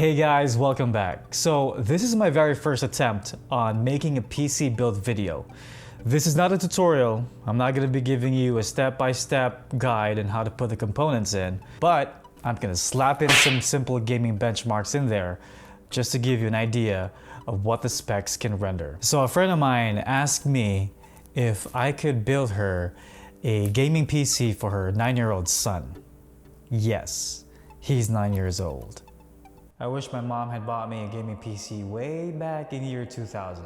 Hey guys, welcome back. So this is my very first attempt on making a PC build video. This is not a tutorial. I'm not going to be giving you a step-by-step guide on how to put the components in, but I'm going to slap in some simple gaming benchmarks in there just to give you an idea of what the specs can render. So a friend of mine asked me if I could build her a gaming PC for her 9-year-old son. Yes, he's 9 years old. I wish my mom had bought me a gaming PC way back in year 2000.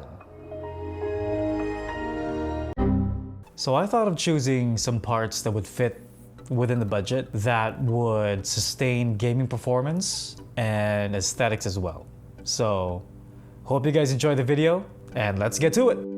So I thought of choosing some parts that would fit within the budget that would sustain gaming performance and aesthetics as well. So hope you guys enjoyed the video and let's get to it.